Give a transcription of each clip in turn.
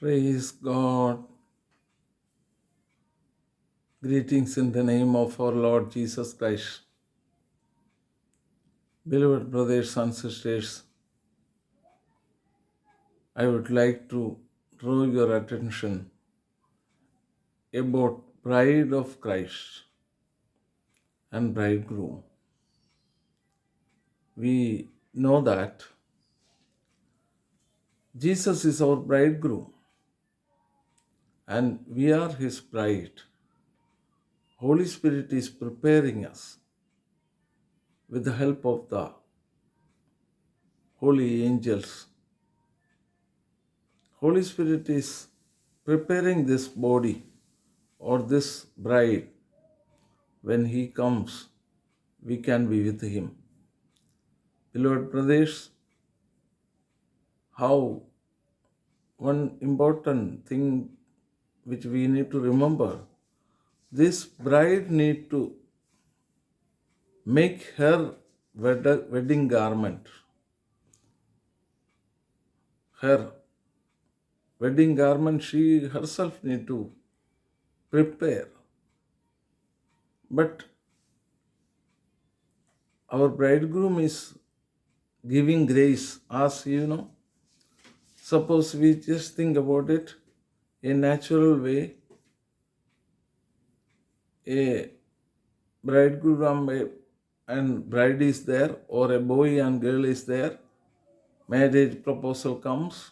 Praise God. Greetings in the name of our Lord Jesus Christ. Beloved brothers and sisters, I would like to draw your attention about bride of Christ and bridegroom. We know that Jesus is our bridegroom and we are his bride. Holy Spirit is preparing us with the help of the holy angels. Holy Spirit is preparing this body or this bride. When he comes, we can be with him. Beloved brothers, how one important thing which we need to remember, this bride need to make her wedding garment. Her wedding garment she herself need to prepare. But our bridegroom is giving grace, as you know. Suppose we just think about it, a natural way, a bridegroom and bride is there, or a boy and girl is there, marriage proposal comes,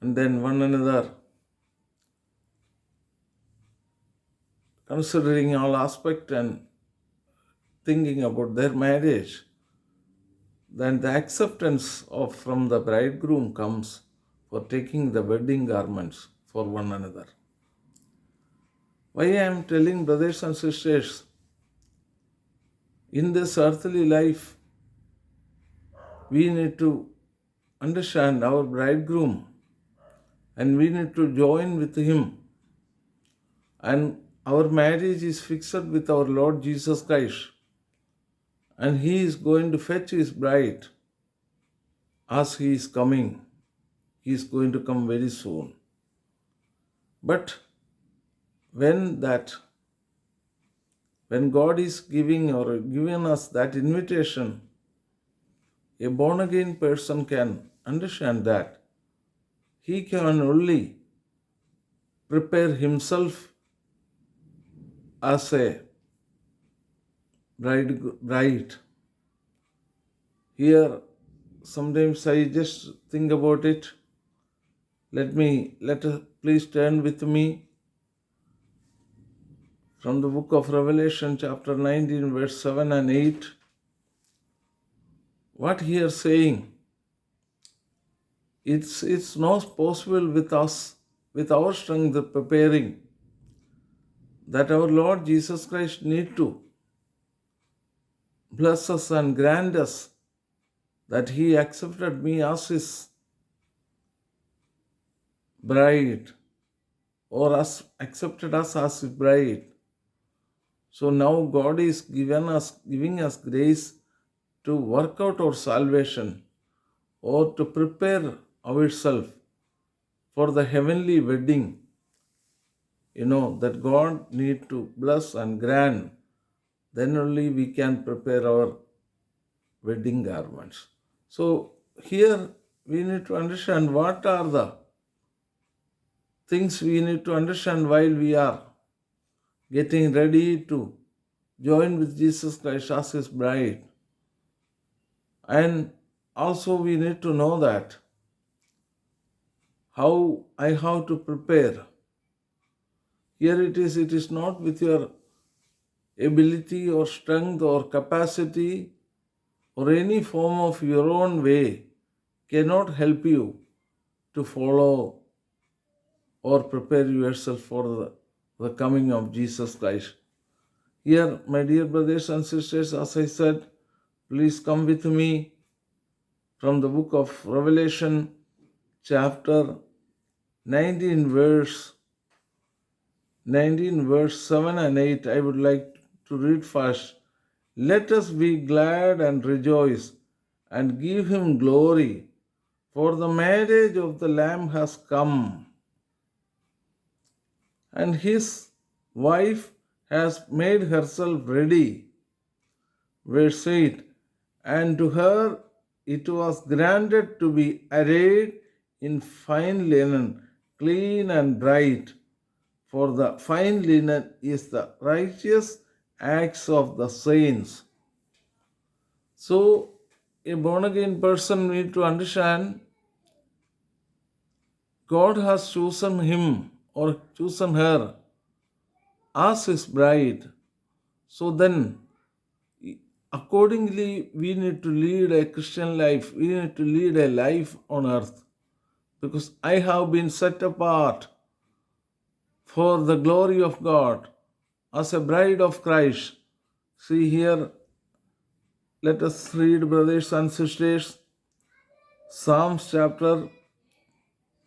and then one another, considering all aspect and thinking about their marriage, then the acceptance of from the bridegroom comes for taking the wedding garments for one another. Why I am telling brothers and sisters, in this earthly life, we need to understand our bridegroom and we need to join with him. And our marriage is fixed with our Lord Jesus Christ. And he is going to fetch his bride as he is coming. He is going to come very soon. But when God is giving or given us that invitation, a born again person can understand that he can only prepare himself as a bride. Here, sometimes I just think about it. Please turn with me from the book of Revelation, chapter 19, verse 7 and 8. What here saying? It's not possible with us, with our strength preparing, that our Lord Jesus Christ need to bless us and grant us that he accepted me as his bride or accepted us as his bride. So now God is giving us grace to work out our salvation or to prepare ourselves for the heavenly wedding. That God need to bless and grant. Then only we can prepare our wedding garments. So here we need to understand what are the things we need to understand while we are getting ready to join with Jesus Christ as his bride. And also we need to know that how I have to prepare. Here it is not with your ability or strength or capacity or any form of your own way cannot help you to follow or prepare yourself for the coming of Jesus Christ. Here, my dear brothers and sisters, as I said, please come with me from the book of Revelation, chapter 19, verse 7 and 8. I would like to read first. Let us be glad and rejoice and give him glory, For the marriage of the Lamb has come, and his wife has made herself ready. Verse 8, and to her it was granted to be arrayed in fine linen, clean and bright, for the fine linen is the righteous acts of the saints. So, a born again person need to understand God has chosen him or chosen her as his bride. So then, accordingly, we need to lead a Christian life. We need to lead a life on earth. Because I have been set apart for the glory of God as a bride of Christ. See here, let us read, brothers and sisters, Psalms chapter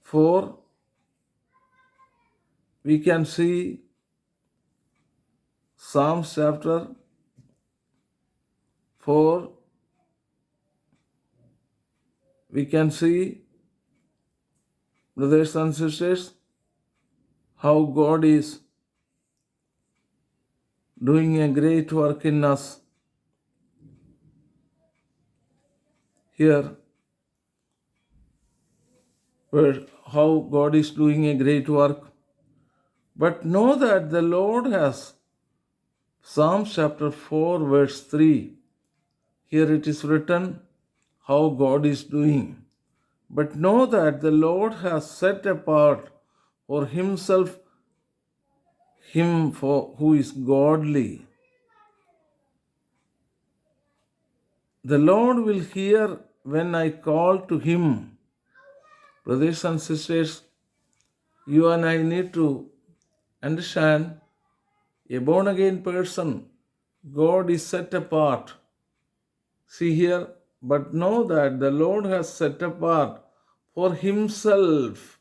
4. We can see Psalms chapter 4. We can see, brothers and sisters, how God is doing a great work in us. Here, where how God is doing a great work. But know that the Lord has, Psalms chapter 4, verse 3. Here it is written how God is doing. But know that the Lord has set apart for himself him for who is godly. The Lord will hear when I call to him. Brothers and sisters, you and I need to understand a born again person, God is set apart. See here, but know that the Lord has set apart for himself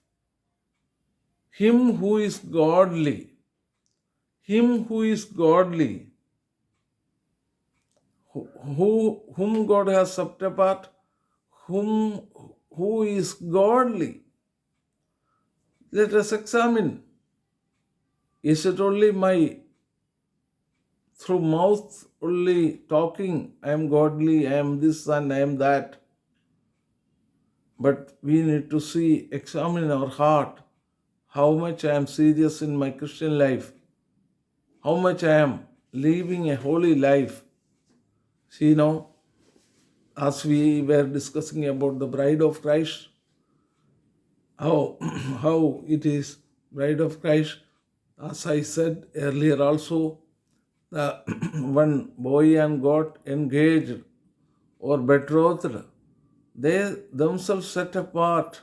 him who is godly. Him who is godly. Whom God has set apart? Who is godly? Let us examine. Is it only my through mouth only talking, I am godly, I am this and I am that? But we need to see, examine our heart, how much I am serious in my Christian life, how much I am living a holy life. See now, as we were discussing about the bride of Christ, how it is bride of Christ, as I said earlier also, the when boy and got engaged or betrothed, they themselves set apart.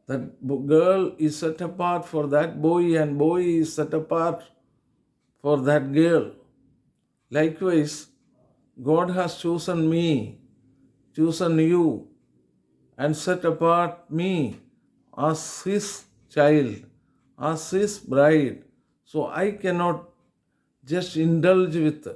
That girl is set apart for that boy and boy is set apart for that girl. Likewise, God has chosen me, chosen you, and set apart me as his child, as his bride. So I cannot just indulge with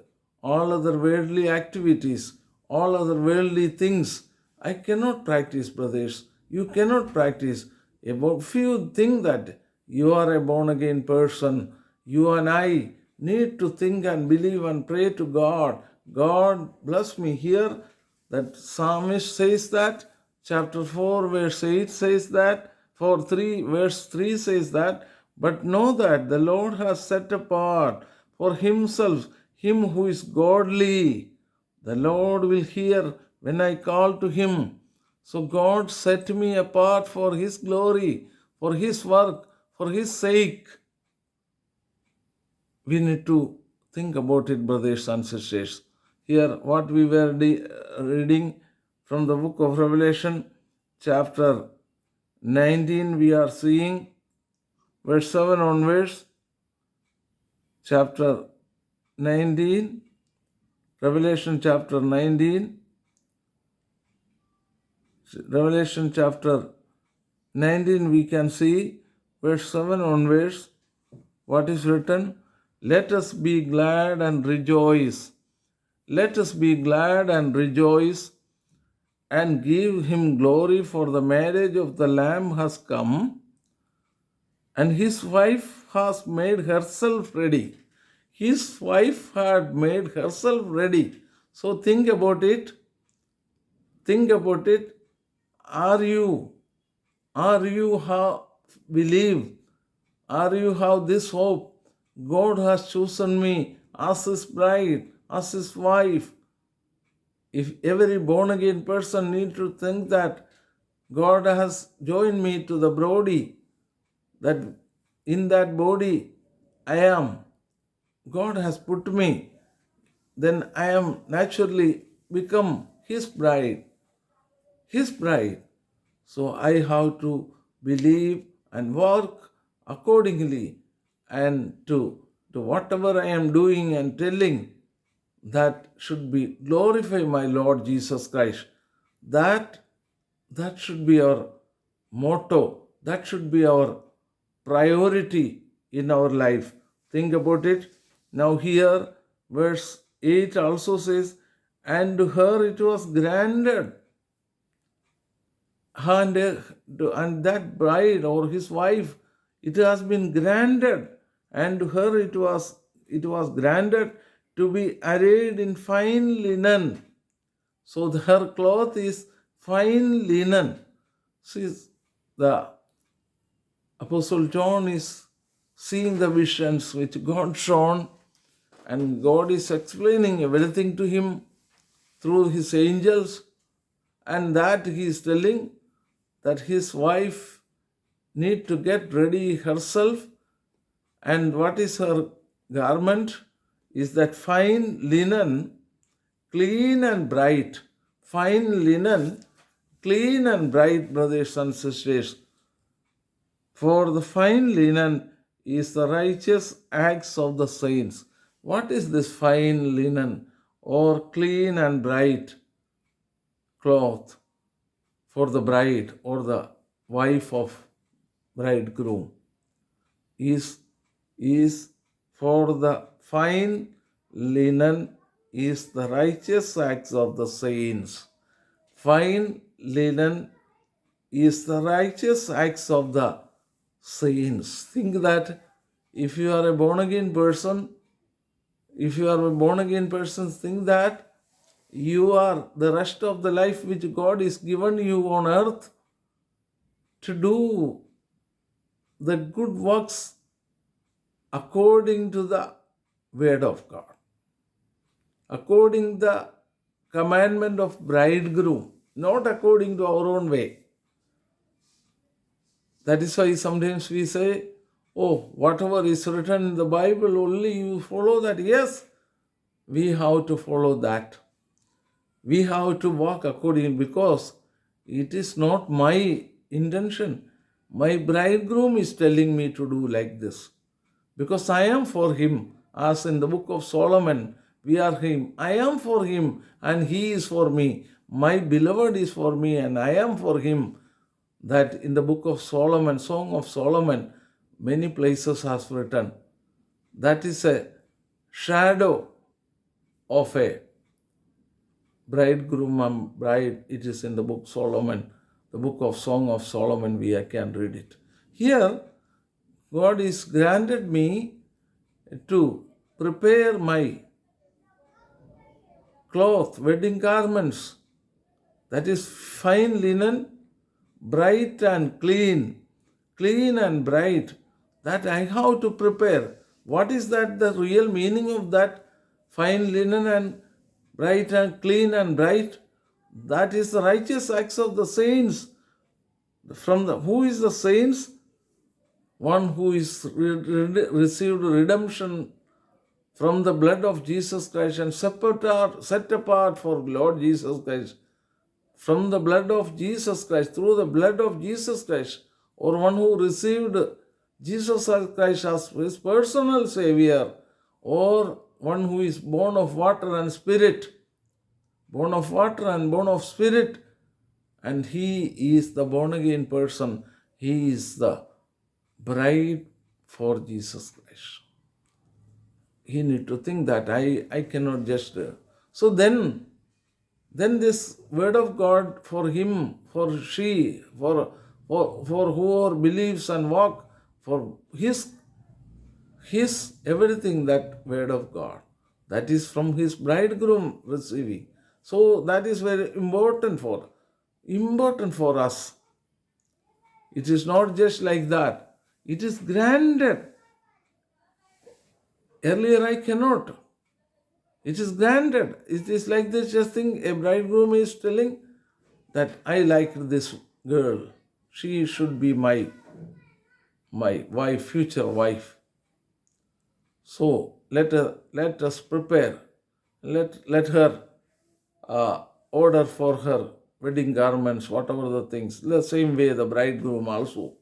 all other worldly activities, all other worldly things. I cannot practice, brothers. You cannot practice. If you think that you are a born again person, you and I need to think and believe and pray to God. God bless me. Here that psalmist says that, chapter 4 verse 8 says that, verse 3 says that, but know that the Lord has set apart for himself him who is godly. The Lord will hear when I call to him. So God set me apart for his glory, for his work, for his sake. We need to think about it, brothers and sisters. Here, what we were reading from the book of Revelation, chapter 19, we are seeing verse 7 onwards, chapter 19, Revelation chapter 19, Revelation chapter 19, we can see verse 7 onwards, what is written? Let us be glad and rejoice. Let us be glad and rejoice and give him glory, for the marriage of the Lamb has come, and his wife has made herself ready. His wife had made herself ready. So think about it. Think about it. Are you have believe? Are you have this hope? God has chosen me as his bride, as his wife. If every born again person need to think that God has joined me to the body, that in that body I am, God has put me, then I am naturally become his bride, his bride. So I have to believe and work accordingly, and to whatever I am doing and telling, that should be glorify my Lord Jesus Christ. That that should be our motto. That should be our priority in our life. Think about it. Now here verse 8 also says, and to her it was granted, and that bride or his wife, it has been granted, and to her it was granted to be arrayed in fine linen. So her cloth is fine linen. She's the Apostle John is seeing the visions which God shown, and God is explaining everything to him through his angels, and that he is telling that his wife need to get ready herself, and what is her garment is that fine linen, clean and bright. Fine linen, clean and bright, brothers and sisters. For the fine linen is the righteous acts of the saints. What is this fine linen or clean and bright cloth for the bride or the wife of bridegroom? Is for the fine linen is the righteous acts of the saints. Fine linen is the righteous acts of the saints. Think that if you are a born again person, think that you are the rest of the life which God is given you on earth to do the good works according to the word of God, according the commandment of bridegroom, not according to our own way. That is why sometimes we say, oh, whatever is written in the Bible, only you follow that. Yes, we have to follow that. We have to walk according, because it is not my intention. My bridegroom is telling me to do like this, because I am for him. As in the book of Solomon, we are him. I am for him and he is for me. My beloved is for me and I am for him. That in the book of Solomon, Song of Solomon, many places has written. That is a shadow of a bridegroom and bride. It is in the book Solomon, the book of Song of Solomon, we can read it. Here, God is granted me to prepare my cloth, wedding garments, that is fine linen, bright and clean and bright, that I have to prepare. What is that? The real meaning of that fine linen and bright and clean and bright? That is the righteous acts of the saints. Who is the saints? One who is received redemption from the blood of Jesus Christ and set apart for Lord Jesus Christ. From the blood of Jesus Christ, through the blood of Jesus Christ, or one who received Jesus Christ as his personal Savior, or one who is born of water and spirit, born of water and born of spirit, and he is the born again person. He is the bride for Jesus Christ. He need to think that I cannot just. So then then this word of God for him, for she, for whoever believes and walk, for his everything, that word of God, that is from his bridegroom receiving. So that is very important for us. It is not just like that. It is granted. Earlier I cannot. It is granted. It is like this just thing. A bridegroom is telling that I like this girl. She should be my wife, future wife. So let us prepare. Let her order for her wedding garments, whatever the things. The same way the bridegroom also.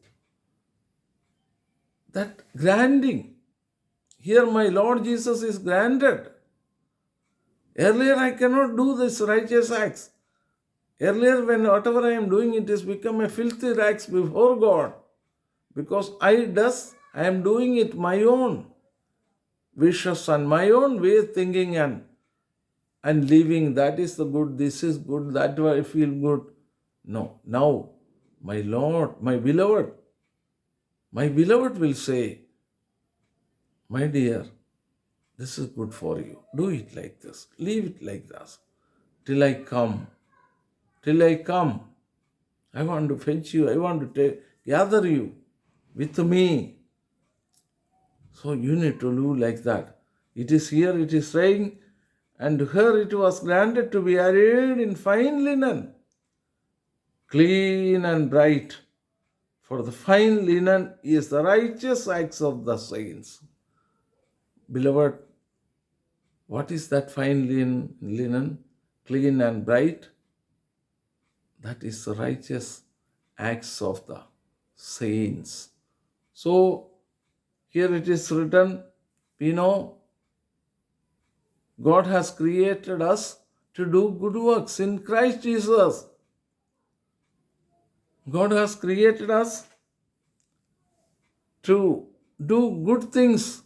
That granting. Here my Lord Jesus is granted. Earlier I cannot do this righteous acts. Earlier when whatever I am doing, it has become a filthy rags before God. Because I am doing it my own wishes and my own way of thinking and living. That is the good, this is good, that way I feel good. No, now my Lord, my beloved will say, my dear, this is good for you. Do it like this. Leave it like this. Till I come. I want to fetch you. I want to gather you with me. So you need to live like that. It is here, it is saying, and to her it was granted to be arrayed in fine linen, clean and bright. For the fine linen is the righteous acts of the saints. Beloved, what is that fine linen, clean and bright? That is the righteous acts of the saints. So, here it is written, we know God has created us to do good works in Christ Jesus. God has created us to do good things.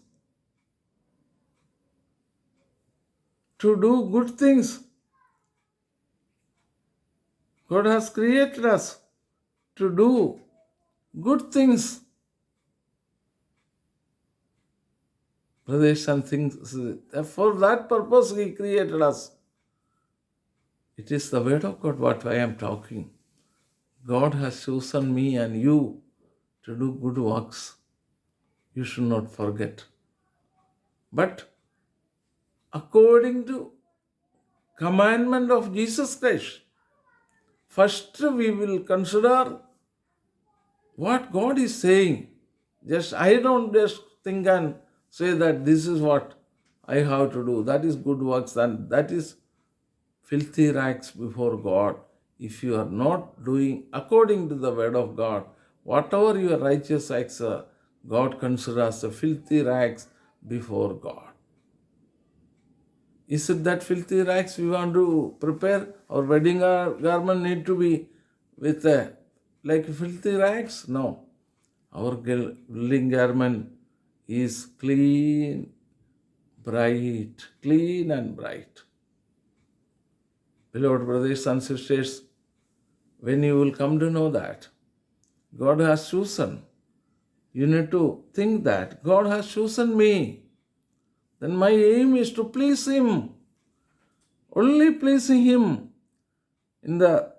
To do good things. God has created us to do good things. Brothers and things, for that purpose He created us. It is the word of God what I am talking. God has chosen me and you to do good works. You should not forget. But according to commandment of Jesus Christ, first we will consider what God is saying. I don't just think and say that this is what I have to do. That is good works, and that is filthy rags before God. If you are not doing according to the word of God, whatever your righteous acts are, God considers the filthy rags before God. Is it that filthy rags we want to prepare? Our wedding garment need to be with like filthy rags? No. Our wedding garment is clean, bright, clean and bright. Beloved brothers and sisters, when you will come to know that God has chosen, you need to think that God has chosen me. Then my aim is to please Him. Only pleasing Him. In the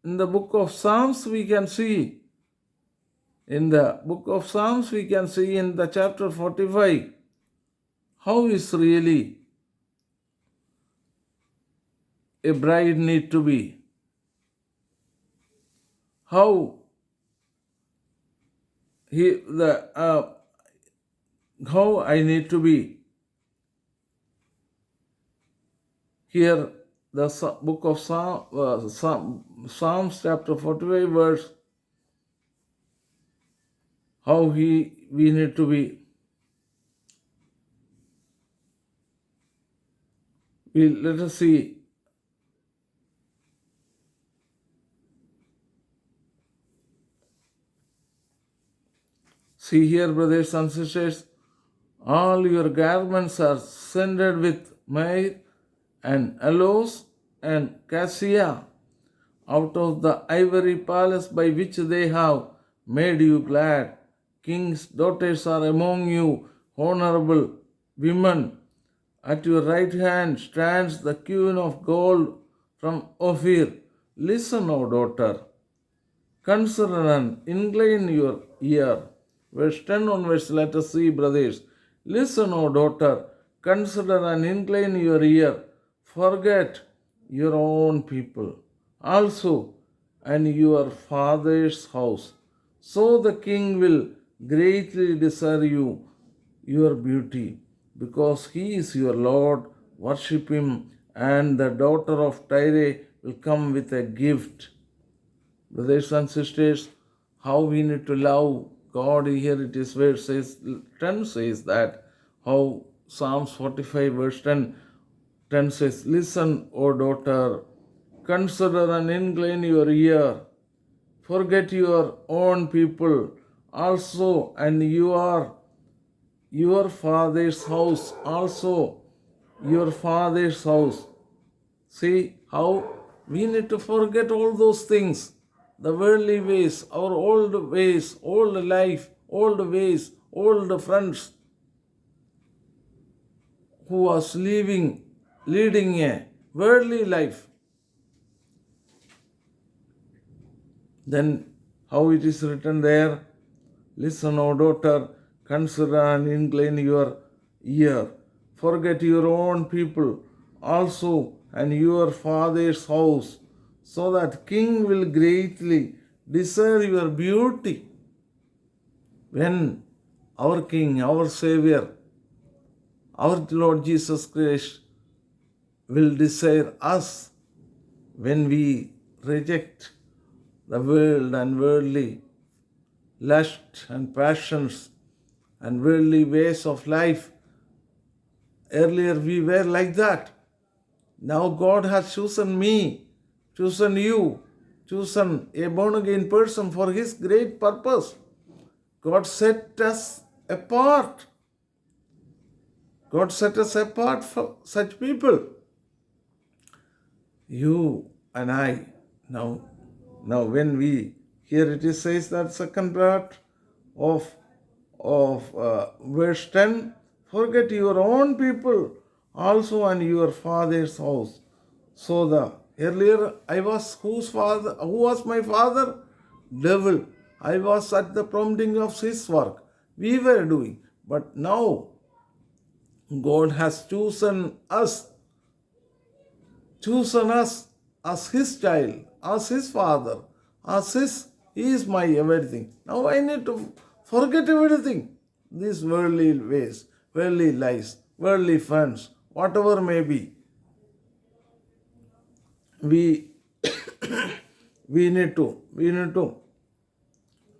book of Psalms we can see, in the chapter 45, how is really a bride need to be. How I need to be. Here, the book of Psalms chapter 45 verse, how we need to be. Let us see. See here, brothers and sisters, all your garments are scented with myrrh and aloes and cassia, out of the ivory palace by which they have made you glad. King's daughters are among you, honorable women. At your right hand stands the queen of gold from Ophir. Listen, O daughter, consider and incline your ear. Verse 10 onwards, let us see, brothers. Listen, O daughter, consider and incline your ear. Forget your own people also and your father's house. So the king will greatly desire you, your beauty, because he is your Lord. Worship him, and the daughter of Tyre will come with a gift. Brothers and sisters, how we need to love God. Here it is where 10 says that, how Psalms 45 verse 10 says, listen, O daughter, consider and incline your ear. Forget your own people also, and your father's house also, your father's house. See how we need to forget all those things, the worldly ways, our old ways, old life, old ways, old friends who was leading a worldly life. Then how it is written there, listen, O daughter, consider and incline your ear. Forget your own people also and your father's house, so that king will greatly desire your beauty. When our King, our Savior, our Lord Jesus Christ will desire us, when we reject the world and worldly lust and passions and worldly ways of life. Earlier we were like that. Now God has chosen me, chosen you, chosen a born again person for his great purpose. God set us apart. God set us apart for such people. You and I, now when we, here it is says that second part of verse 10, forget your own people also and your father's house. So the earlier I was who was my father? Devil. I was at the prompting of his work. We were doing. But now God has chosen us as his child, as his father, he is my everything. Now I need to forget everything. These worldly ways, worldly lies, worldly friends, whatever may be. We we need to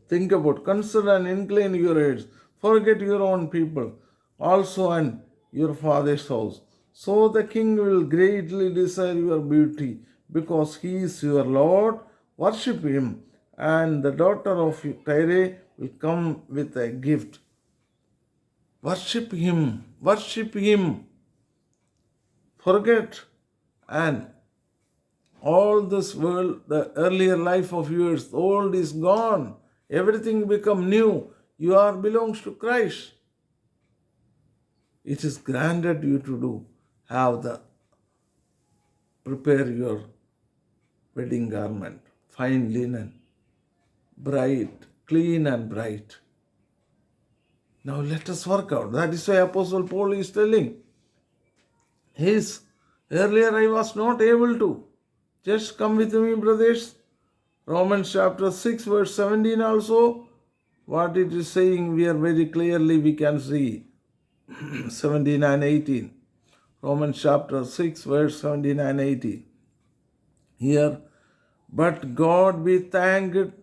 think about, consider and incline your heads. Forget your own people also and your father's house. So the king will greatly desire your beauty, because he is your Lord. Worship him, and the daughter of Tyre will come with a gift. Worship him, worship him. Forget and all this world, the earlier life of yours, the old is gone. Everything become new. You are belongs to Christ. It is granted you to do. Prepare your wedding garment, fine linen, bright, clean and bright. Now let us work out. That is why Apostle Paul is telling. Earlier I was not able to. Just come with me, brothers. Romans chapter 6 verse 17 also. What it is saying, we are very clearly we can see. 17 and 18. Romans chapter 6 verse 17 and 18. Here, but God be thanked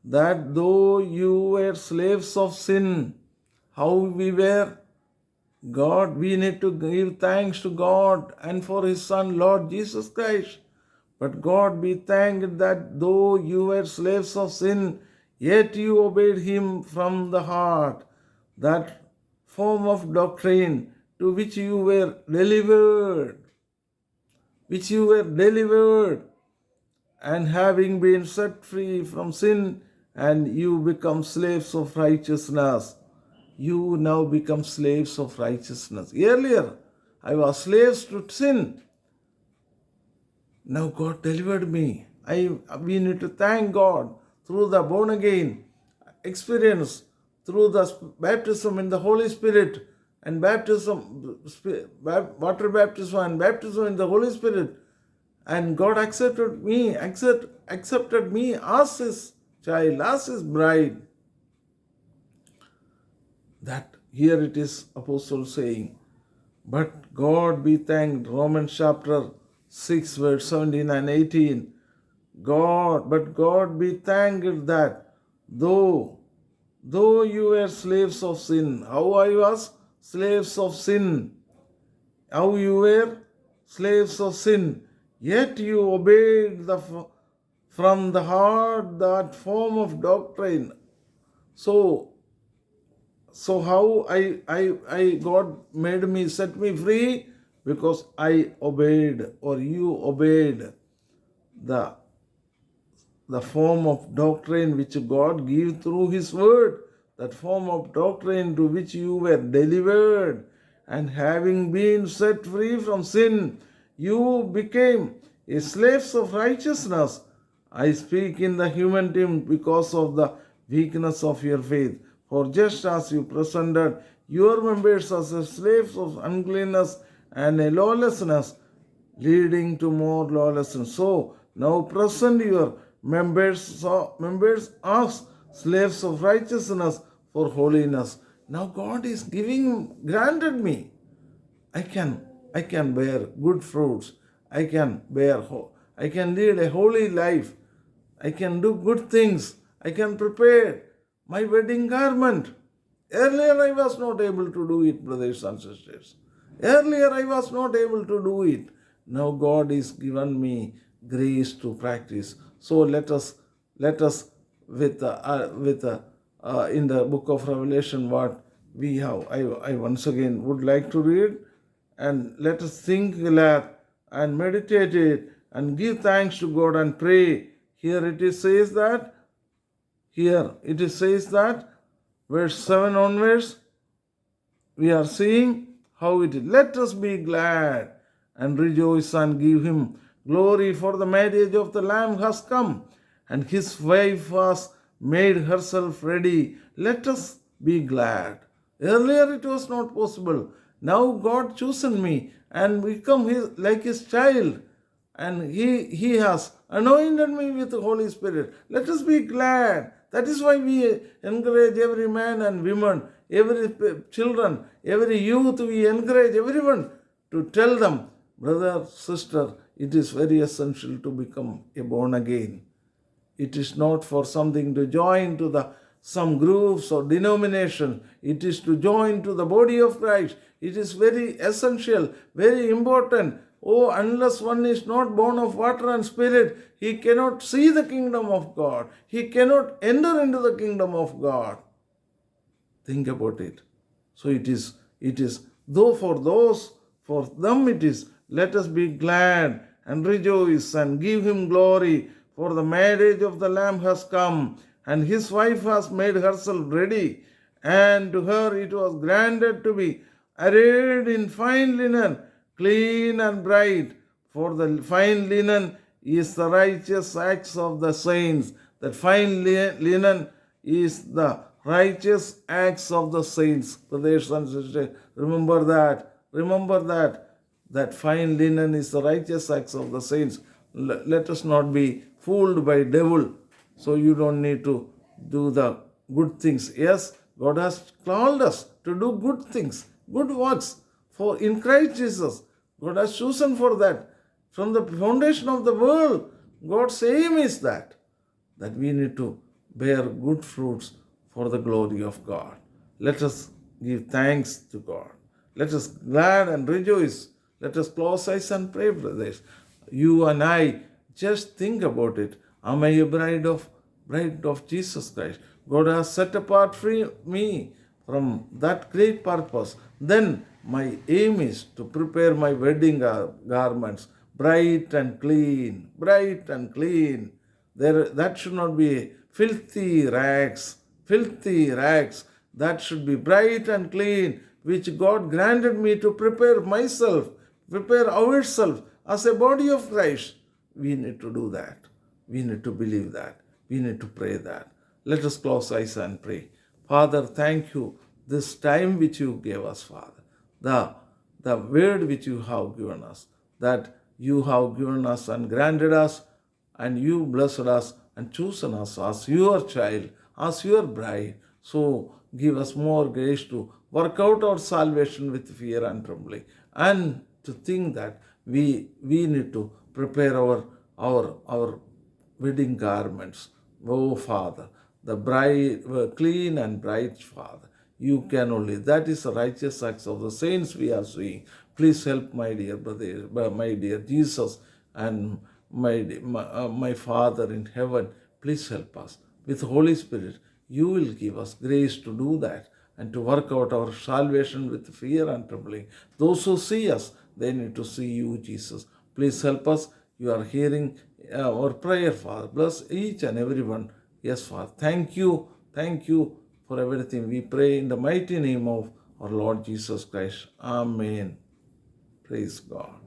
that though you were slaves of sin, how we were, we need to give thanks to God and for his Son, Lord Jesus Christ. But God be thanked that though you were slaves of sin, yet you obeyed him from the heart, that form of doctrine to which you were delivered. which you were delivered, and having been set free from sin, and you become slaves of righteousness. You now become slaves of righteousness. Earlier, I was slaves to sin. Now God delivered me. We need to thank God through the born again experience, through the baptism in the Holy Spirit and water baptism and baptism in the Holy Spirit. And God accepted me as his child, as his bride. That here it is Apostle saying, but God be thanked, Romans chapter 6 verse 17 and 18. But God be thanked that though you were slaves of sin, how I was slaves of sin, how you were slaves of sin, yet you obeyed from the heart that form of doctrine. So how I God made me, set me free, because I obeyed, or you obeyed the form of doctrine which God gave through his word, that form of doctrine to which you were delivered, and having been set free from sin, you became a slaves of righteousness. I speak in the human term because of the weakness of your faith. For just as you presented your members as slaves of uncleanness and a lawlessness, leading to more lawlessness, so now present your members as slaves of righteousness for holiness. Now God is granted me. I can bear good fruits. I can lead a holy life. I can do good things. I can prepare my wedding garment. Earlier I was not able to do it, brothers and sisters. Earlier I was not able to do it. Now God is given me grace to practice. So let us in the book of Revelation what we have. I once again would like to read, and let us think that and meditate it and give thanks to God and pray. Here it says that verse 7 onwards, we are seeing how it is. Let us be glad and rejoice and give him glory, for the marriage of the Lamb has come, and his wife has made herself ready. Let us be glad. Earlier it was not possible. Now God chosen me and become like his child, and he has anointed me with the Holy Spirit. Let us be glad. That is why we encourage every man and woman, every children, every youth, we encourage everyone to tell them, brother, sister, it is very essential to become a born again. It is not for something to join to some groups or denomination. It is to join to the body of Christ. It is very essential, very important. Oh, unless one is not born of water and spirit, he cannot see the kingdom of God. He cannot enter into the kingdom of God. Think about it. So it is, though for them it is, let us be glad and rejoice and give him glory, for the marriage of the Lamb has come, and his wife has made herself ready, and to her it was granted to be arrayed in fine linen, clean and bright, for the fine linen is the righteous acts of the saints. That fine linen is the righteous acts of the saints. Brothers and sisters, remember that fine linen is the righteous acts of the saints. Let us not be fooled by devil. So you don't need to do the good things. Yes, God has called us to do good things, good works. For in Christ Jesus, God has chosen for that. From the foundation of the world, God's aim is that we need to bear good fruits for the glory of God. Let us give thanks to God. Let us glad and rejoice. Let us close eyes and pray, brothers. You and I, just think about it. Am I a bride of Jesus Christ? God has set apart me from that great purpose. Then my aim is to prepare my wedding garments, bright and clean, bright and clean. That should not be filthy rags, filthy rags. That should be bright and clean, which God granted me to prepare myself, prepare ourselves as a body of Christ. We need to do that. We need to believe that. We need to pray that. Let us close eyes and pray. Father, thank you this time which you gave us, Father. The word which you have given us, that you have given us and granted us, and you blessed us and chosen us as your child, as your bride. So give us more grace to work out our salvation with fear and trembling, and to think that we need to prepare our wedding garments. Oh Father, the bride, clean and bright Father, you can only. That is the righteous acts of the saints we are seeing. Please help my dear brother, my dear Jesus, and my Father in heaven. Please help us. With the Holy Spirit, you will give us grace to do that and to work out our salvation with fear and trembling. Those who see us, they need to see you, Jesus. Please help us. You are hearing our prayer, Father. Bless each and everyone. Yes, Father. Thank you. Thank you for everything. We pray in the mighty name of our Lord Jesus Christ. Amen. Praise God.